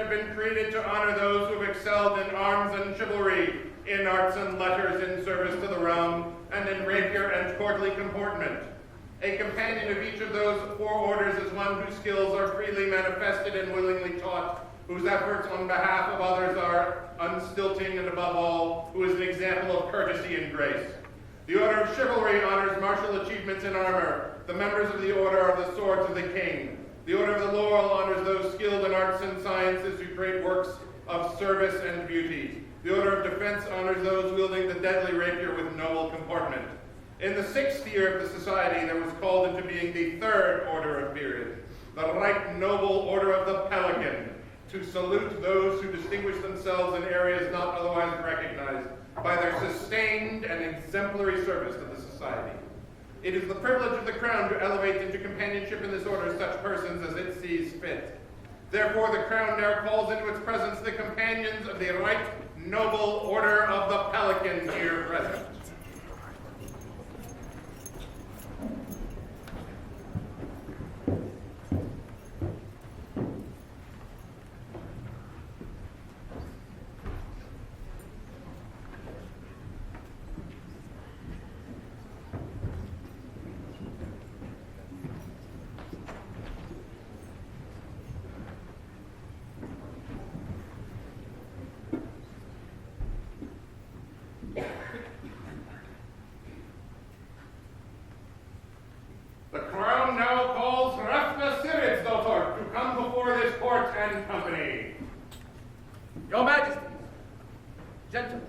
have been created to honor those who have excelled in arms and chivalry, in arts and letters, in service to the realm, and in rapier and courtly comportment. A companion of each of those four orders is one whose skills are freely manifested and willingly taught, whose efforts on behalf of others are unstilting, and above all, who is an example of courtesy and grace. The Order of Chivalry honors martial achievements in armor. The members of the Order are the swords of the king. The Order of the Laurel honors those skilled in arts and sciences who create works of service and beauty. The Order of Defense honors those wielding the deadly rapier with noble comportment. In the 6th year of the society, there was called into being the 3rd order of period, the Right Noble Order of the Pelican, to salute those who distinguish themselves in areas not otherwise recognized by their sustained and exemplary service to the society. It is the privilege of the Crown to elevate into companionship in this order such persons as it sees fit. Therefore, the Crown now calls into its presence the companions of the Right Noble Order of the Pelican here present. The Crown now calls Hrefna Cyrredes, dotor, to come before this court and company. Your Majesties, gentlemen,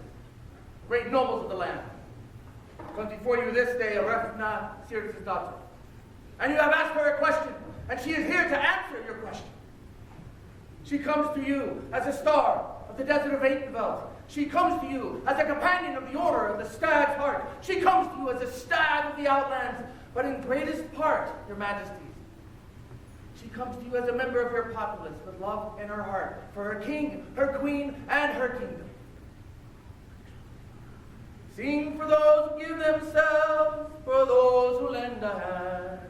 great nobles of the land, comes before you this day Hrefna Cyrredes' daughter. And you have asked her a question, and she is here to answer your question. She comes to you as a star of the desert of Atenveld. She comes to you as a companion of the Order of the Stag's Heart. She comes to you as a stag of the outlands, but in greatest part, your Majesties, she comes to you as a member of your populace with love in her heart for her king, her queen, and her kingdom. Sing for those who give themselves, for those who lend a hand,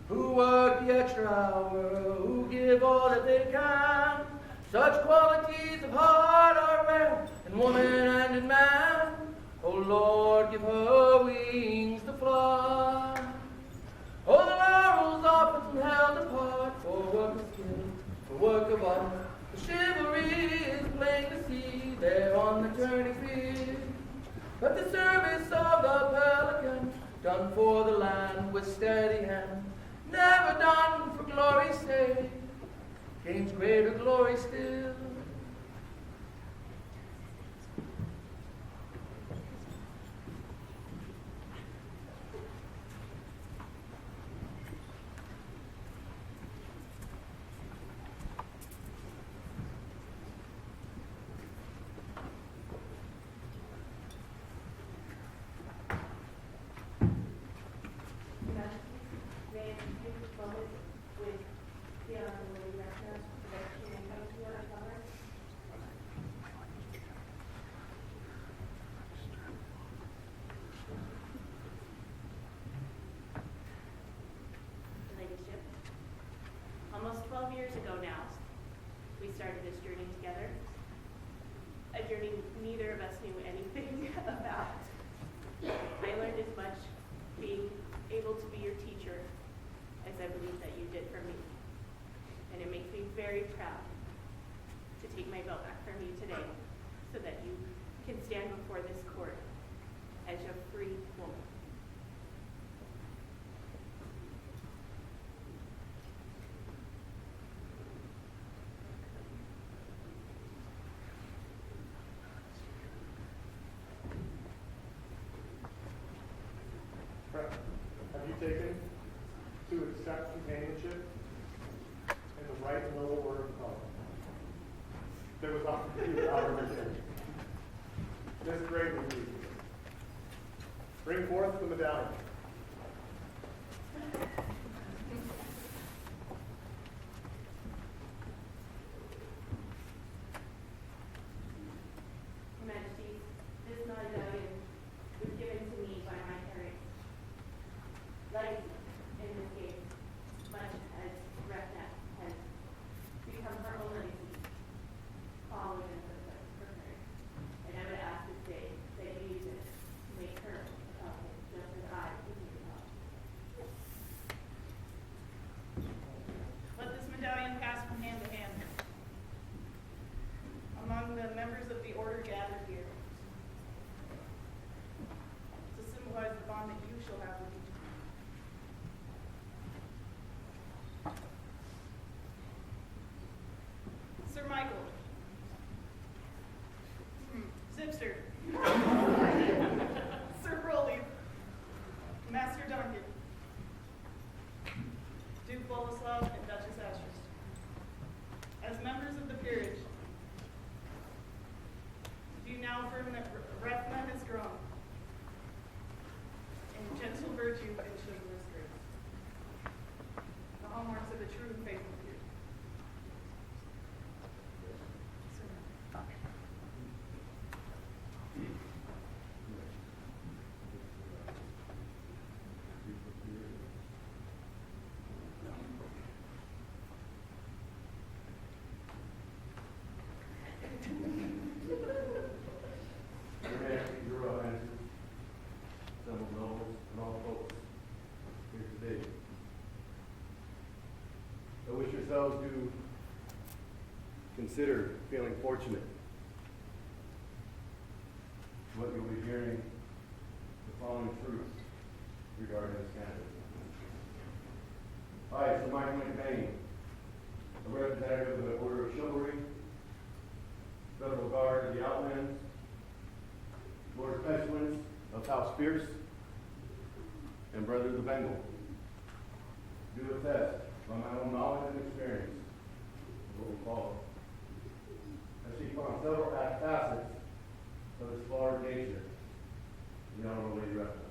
who work the extra hour, who give all that they can. Such qualities of heart are rare in woman and in man. O Lord, give her wings to fly. Oh, the laurels often held apart for work of skill, for work of art. The chivalry is plain to see there on the turning field. But the service of the Pelican, done for the land with steady hand, never done for glory's sake, gains greater glory still. With the Honorable Lady Hrefna so that she may come to our summer. Ladyship, almost 12 years ago now, we started this journey together. A journey neither of us knew anything about. I learned as much being able to be your teacher as I believe that you did for me. And it makes me very proud to take my belt back from you today so that you can stand before this court as a free woman. Have you taken to accept companionship in the right and noble order of God that was offered to you out of your king? This greatly pleases you. Bring forth the medallion. Your Majesty, this medallion was given to me by my parents. Life in this case, much as Hrefna has become her own legacy. consider feeling fortunate. What you'll be hearing the following truths regarding this candidate. Hi, so Mike McBain, a representative of the Order of Chivalry, Federal Guard of the Outlands, Lord Pestilence of House Fierce, and Brother of the Bengal. Do attest by my own knowledge and experience of what we follow. I speak on several facets of this florid nature, the Honorable Lady Hrefna.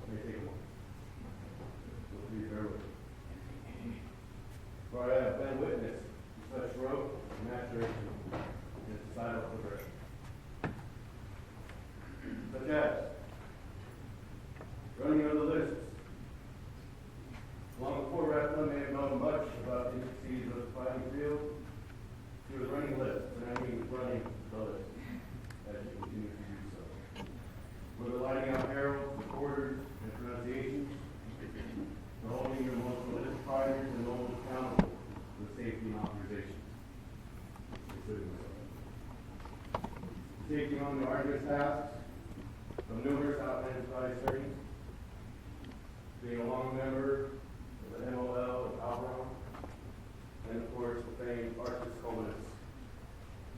Let me take a moment. So please bear with me. For I have been witness to such growth and maturation in societal progression. Such as running of the lists. Long before Hrefna may have known much about the intricacies of the fighting field, she was running lists, and I mean running the list, as she continues to do so. Whether lighting out heralds, recorders, and pronunciations, or holding your most religious fighters and nobles accountable for safety and authorization. Taking on the arduous tasks of numerous outlandish studies, being a long member of the MOL of al-Barran, and of course the famed Arctic Covenants.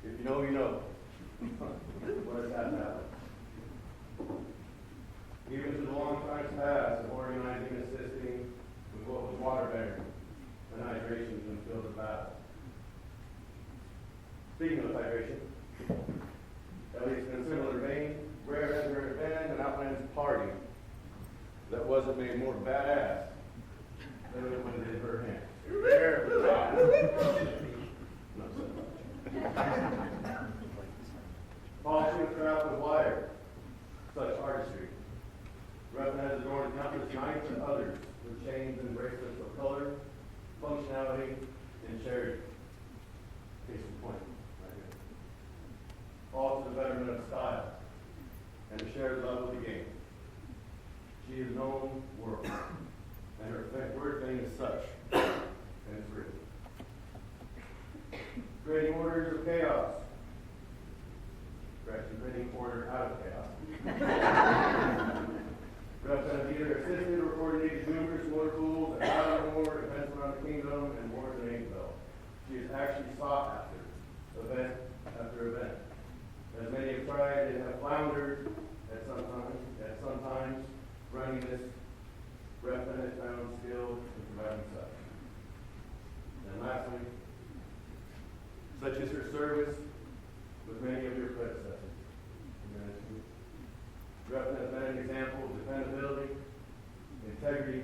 If you know, you know. What has that happened? Even to the long times past of organizing and assisting with what was water bearing and hydration in the field of battle. Speaking of hydration, at least in a similar vein, where has there been an outlandish party that wasn't made more badass than when it did her hand? Not so much. Polishing a craft with wire, such artistry. Hrefna has adorned countless knights and others with chains and bracelets of color, functionality, and charity. Case in point, right here. All to the betterment of style and a shared love of the game. She is known world, and her word thing is such, and it's written. Creating orders of chaos. Actually, creating order out of chaos. Hrefna has either assisted or coordinated numerous motor pools and war events around the kingdom and wars in Angel. She is actually sought after, event after event. As many have tried and have floundered at sometimes running this, Hrefna has found skill in providing such. And lastly, such is her service with many of your predecessors. Hrefna has been an example of dependability, integrity,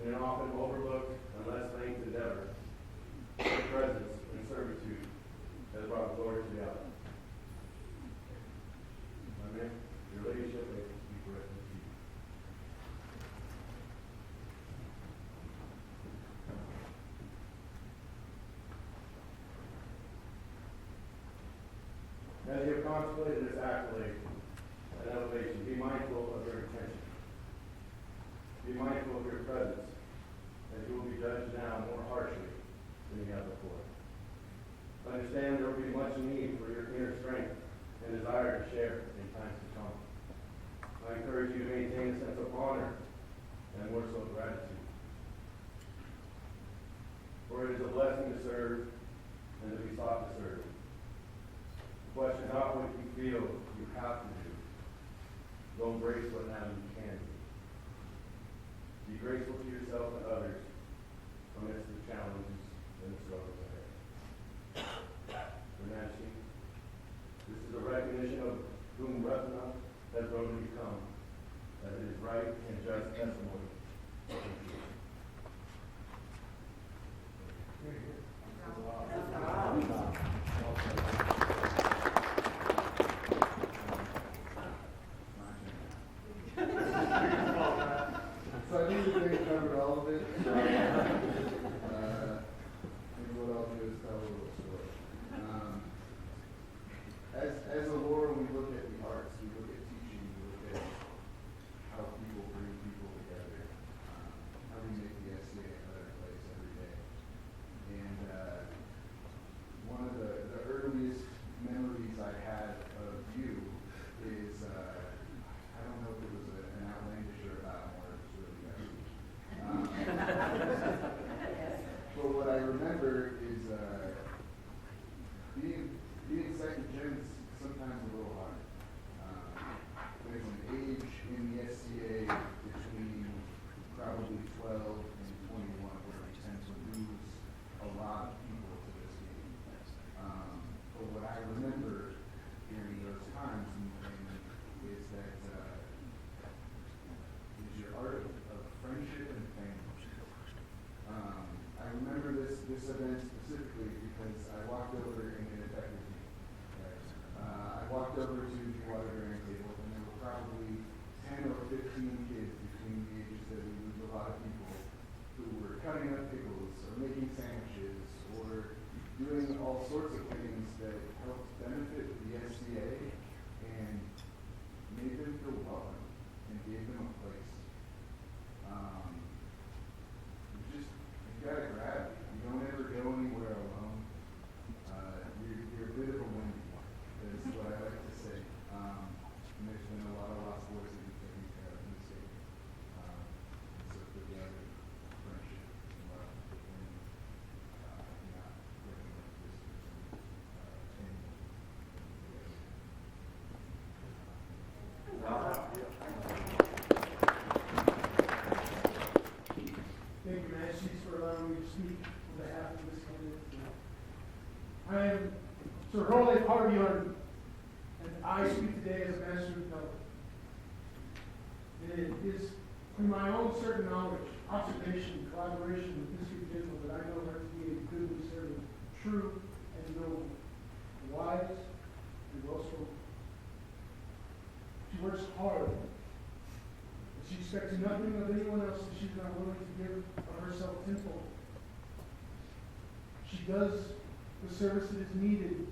in an often overlooked and less thanked endeavor. Her presence and servitude has brought glory to the outcome. Amen. Your ladyship may speak for us. As you have contemplated this accolade and elevation, be mindful of your intention. Be mindful of your presence, as you will be judged now more harshly than you have before. Understand there will be much need for your inner strength and desire to share in times to come. I encourage you to maintain a sense of honor and more so gratitude. For it is a blessing to serve and to be sought to serve. The question is not what you feel you have to do. Go embrace what now you can do. Be grateful to yourself and others amidst the challenges and the struggles ahead. Your Majesty, this is a recognition of whom Hrefna has grown to become, as it is right and just testimony of her truth. So I think we covered all of it. Maybe what I'll do is tell a little story. As a Lord, when we look at the arts, we look at teaching, we look at how people bring people together, how we make the cutting up pickles or making sandwiches or doing all sorts of things that helped benefit the SCA and made them feel welcome and gave them a place. You gotta grab it. You don't ever go anywhere alone. You're a bit of a Wendy. That's what I like to say. And there's been a lot of lost boys that you've taken care of in the state. So for the other friendship and love and not working like this Thank you, Majesties, for allowing me to speak on behalf of this candidate. I am Sir Honorable Lady Hrefna, and I speak today as a Master of Pelican. And it is through my own certain knowledge, observation, and collaboration with this individual that I know her to be a goodly servant, true and noble, wise and well-spoken. She works hard. She expects nothing of anyone else that she's not willing to give of herself tenfold. She does the service that is needed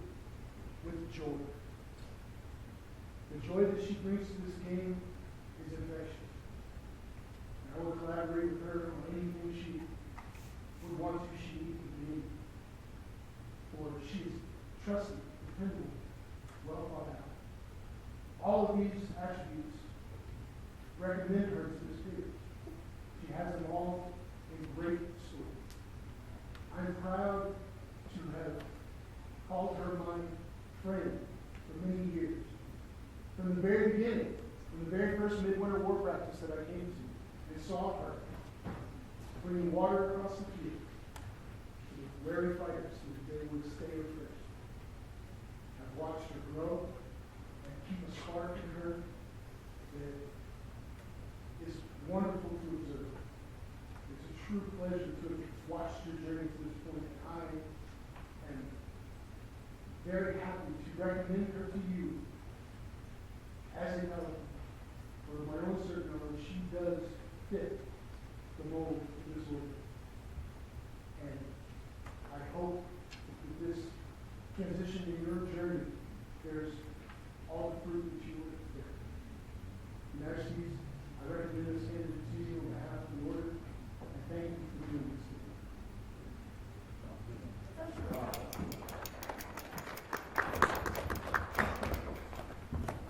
with joy. The joy that she brings to this game is infectious. And I will collaborate with her on anything she would want to, she needs to be. For she is trusted, dependable, well thought out. All of these attributes recommend her to the Spirit. She has them all in great store. I'm proud to have called her my friend for many years. From the very beginning, from the very first Midwinter war practice that I came to, and saw her bringing water across the field to the wary fighters so that they would stay refreshed. I've watched her grow and keep a spark in her that is wonderful to observe. It's a true pleasure to have watched your journey to this point. I am very happy to recommend her to you as a Pelican. For my own certain knowledge, she does fit the mold of this order. And I hope that this transition in your journey bears all the fruit that you would bear. Majesties, I recommend this candidate to you on behalf of the order, and thank you for doing this.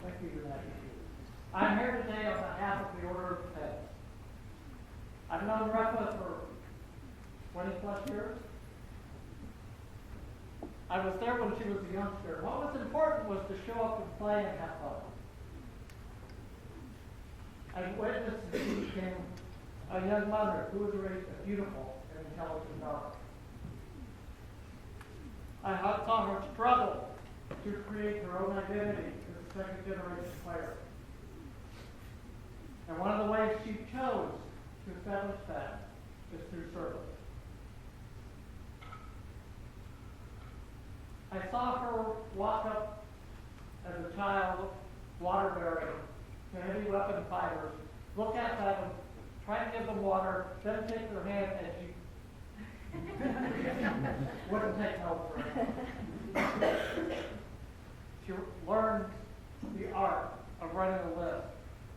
Thank you, Your Majesty. I'm here today on behalf of the Order of the Fed. I've known Hrefna for 20 plus years. I was there when she was a youngster. What was important was to show up and play and have fun. I witnessed as she became a young mother who was raised a beautiful and intelligent daughter. I saw her struggle to create her own identity as a second generation player. And one of the ways she chose to establish that is through service. I saw her walk up as a child, water bearing to heavy weapon fighters, look at them, try to give them water, then take their hand and she wouldn't take no for it. She learned the art of running a lift.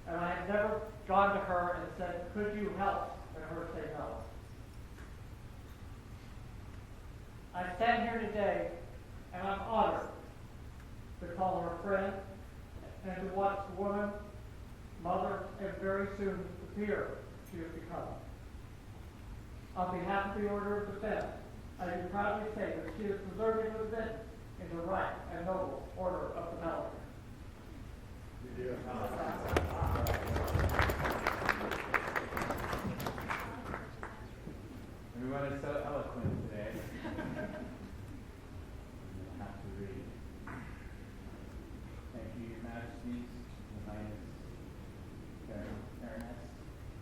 And I had never gone to her and said, could you help? And her say no. I stand here today and I'm honored to call her a friend and to watch the woman, mother, and very soon the peer she has become. On behalf of the Order of the Fed, I do proudly say that she is deserving of admission in the right and noble Order of the Pelican. Everyone is so eloquent today. I have to read. Thank you, Your Majesties, His Highness, Baroness,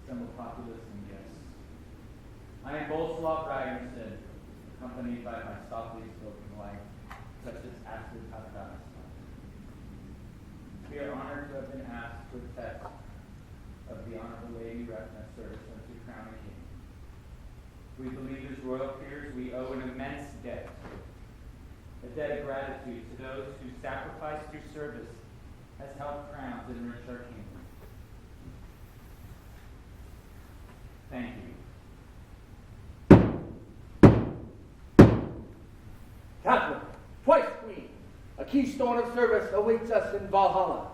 assembled populace, and guests. I am Bolslav Ragnarsson, accompanied by my softly spoken wife, such as Astrid Afghanistan. We are honored to have been asked to attest of the Honorable Lady Hrefna Cyrredes to crown a king. We believe as royal peers we owe an immense debt, a debt of gratitude to those whose sacrifice through service has helped crowns enrich our kingdom. Thank you. Catherine, twice queen, a keystone of service awaits us in Valhalla.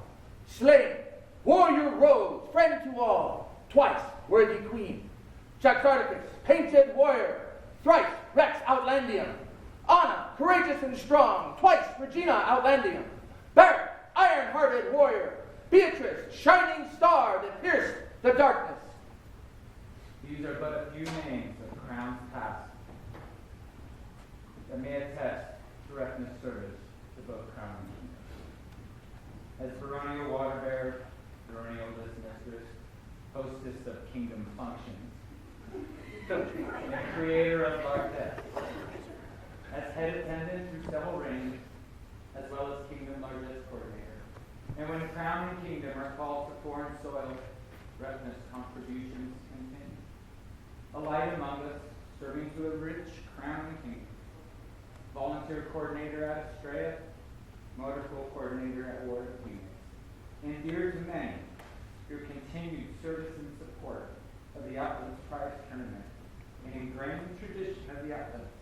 Slain, warrior rose, friend to all, twice worthy queen. Chakardicus, painted warrior, thrice Rex Outlandium. Anna, courageous and strong, twice Regina Outlandium. Barrett, iron-hearted warrior. Beatrice, shining star that pierced the darkness. These are but a few names of crowns past that may attest to Hrefna's service to both crown and kingdom. As baronial water bearer, baronial listeners, hostess of kingdom functions, and creator of largesse, as head attendant through several reigns, as well as kingdom largesse coordinator. And when crown and kingdom are called to foreign soil, Hrefna's contributions continue. A light among us, serving to a rich crown and kingdom. Volunteer coordinator at Estrella, motor pool coordinator at Ward of Phoenix. And dear to many, your continued service and support of the Outlands Prize Tournament, an ingrained tradition of the Outlands,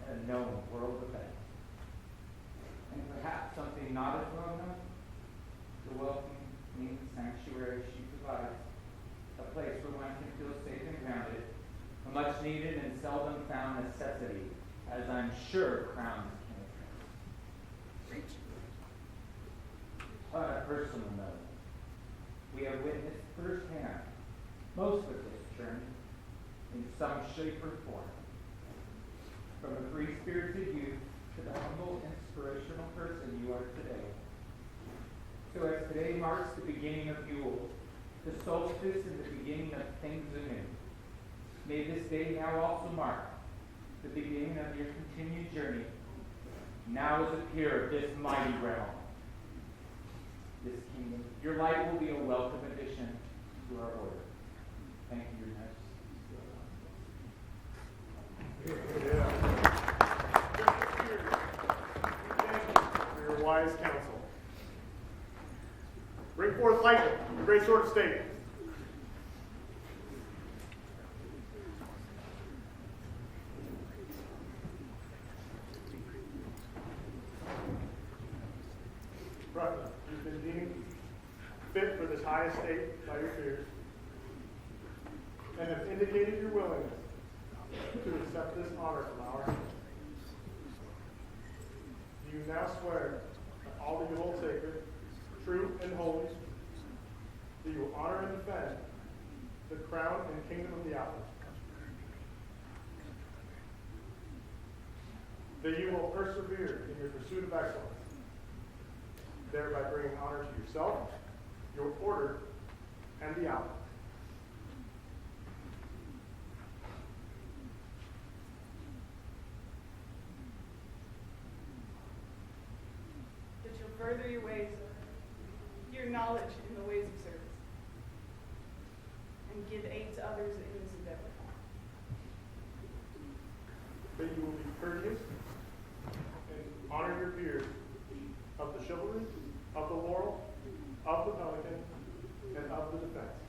and a known world event. And perhaps something not as well known, the welcoming sanctuary she provides, a place where one can feel safe and grounded, a much needed and seldom found necessity, as I'm sure crowns can attest. On a personal note, we have witnessed firsthand most of this journey in some shape or form. From a free-spirited youth to the humble, inspirational person you are today. So as today marks the beginning of Yule, the solstice and the beginning of things anew, may this day now also mark the beginning of your continued journey, now as a peer of this mighty realm, this kingdom. Your light will be a welcome addition to our order. Thank you, Your Highness. Thank you for your wise counsel. Bring forth lightning, the great sword of state. Hrefna, you've been deemed fit for this high estate by your peers, and have indicated your willingness to accept this honor from our hands. Do you now swear that all that you hold sacred, true and holy, that you will honor and defend the crown and kingdom of the Outlands? That you will persevere in your pursuit of excellence, thereby bringing honor to yourself, your order, and the Outlands. That you'll further your ways, your knowledge in the ways of service, and give aid to others in this endeavor. That you will be courteous and honor your peers of the chivalry, of the laurel, of the Pelican, and of the defense.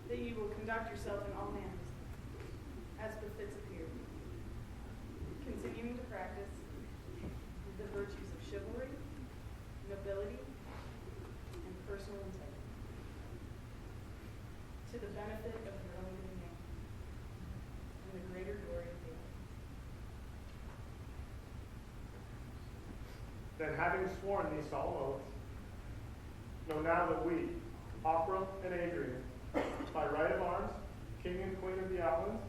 That you will conduct yourself in all manners, as befits a peer, continuing to practice the virtues of chivalry, nobility, and personal integrity, to the benefit of your own good name, and the greater glory of the Lord. Then, having sworn these solemn oaths, know now that we, Opera and Adrian, by right of arms, King and Queen of the Outlands,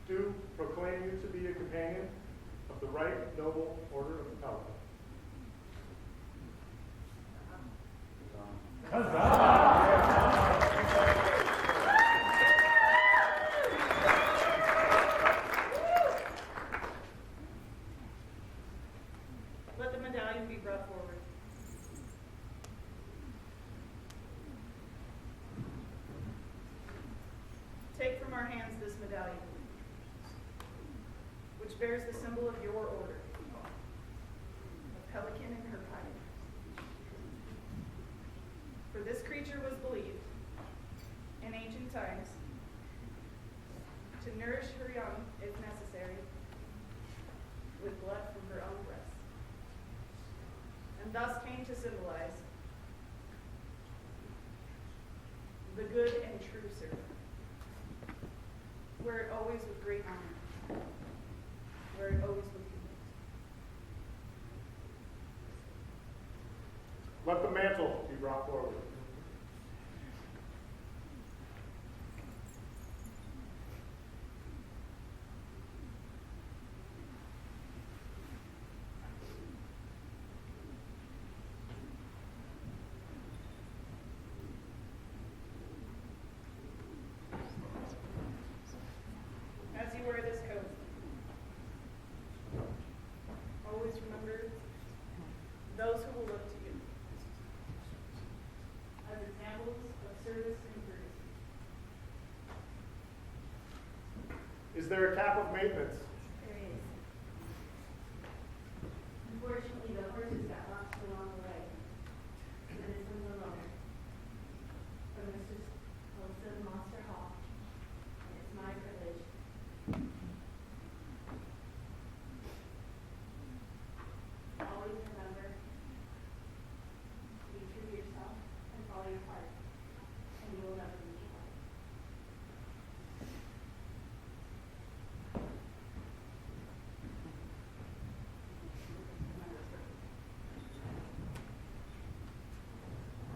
do proclaim you to be a companion of the right noble order of the Pelican. Let the medallion be brought forward. which bears the symbol of your order, a pelican in her hiding. For this creature was believed, in ancient times, to nourish her young, if necessary, with blood from her own breast, and thus came to symbolize the good and true servant. Wear it always with great honor. Wear it always with humility. Let the mantle be brought forward. As you wear this coat, always remember those who will look to you as examples of service and courtesy. Is there a cap of maintenance? There is. Unfortunately, the horses got lost along the way, and this one's alone. From Mrs. Wilson Monster Hall, and it's my privilege. Always remember to be true to yourself and follow your heart, and you will never be alone.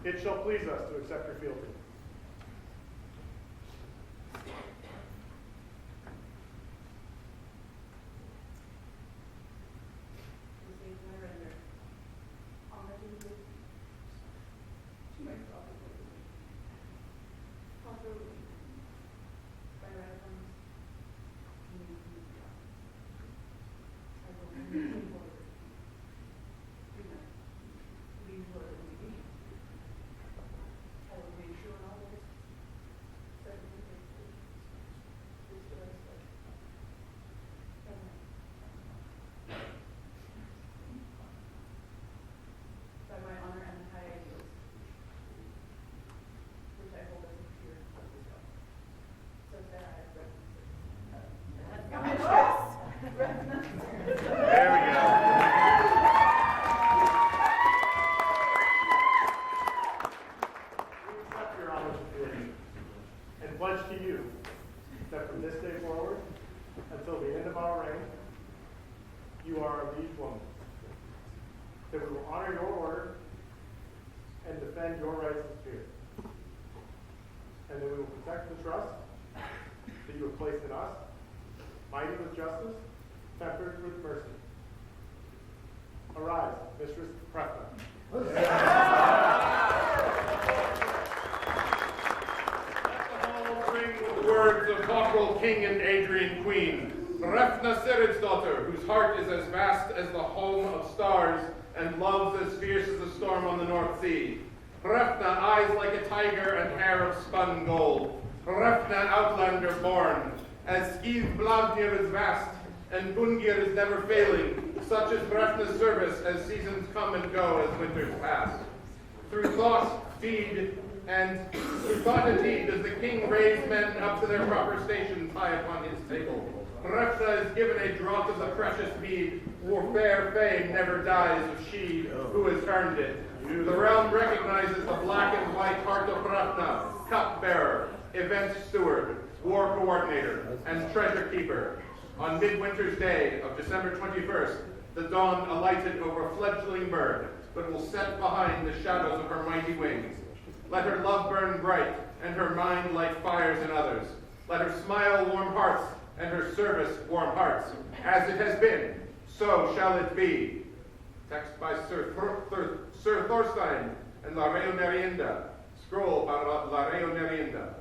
It shall please us to accept your fealty. Receive my render. Honor to you. To my father. Father, by right arms. I will move forward. Be what it may be. I will make sure all this. Certainly faithfully. This will I swear. Amen. By my honor and the high ideals, which I hold as a pure of this God. So that I have There we go. We accept your homage and fealty, and pledge to you that from this day forward, until the end of our reign, you are a liege woman. That we will honor your order and defend your rights as peer. And that we will protect the trust that you have placed in us, mighty with justice, tempered with mercy. Arise, Mistress Hrefna. Let the hall ring with the words of Cockrell King and Adrian Queen, Hrefna Cyrredes' daughter, whose heart is as vast as the home of stars and love's as fierce as a storm on the North Sea. Hrefna, eyes like a tiger and hair of spun gold. Hrefna, outlander born, as Skith Blavnir is vast, and Bungir is never failing, such is Hrefna's service as seasons come and go as winters pass. Through thought, deed, and does the king raise men up to their proper stations high upon his table. Hrefna is given a draught of the precious mead, for fair fame never dies of she who has earned it. The realm recognizes the black and white heart of Hrefna, cupbearer, event steward, war coordinator, and treasure keeper. On Midwinter's day of December 21st, the dawn alighted over a fledgling bird, but will set behind the shadows of her mighty wings. Let her love burn bright, and her mind light fires in others. Let her smile warm hearts, and her service warm hearts. As it has been, so shall it be. Text by Sir Thorstein and La Reonerienda. Scroll by La Reonerienda.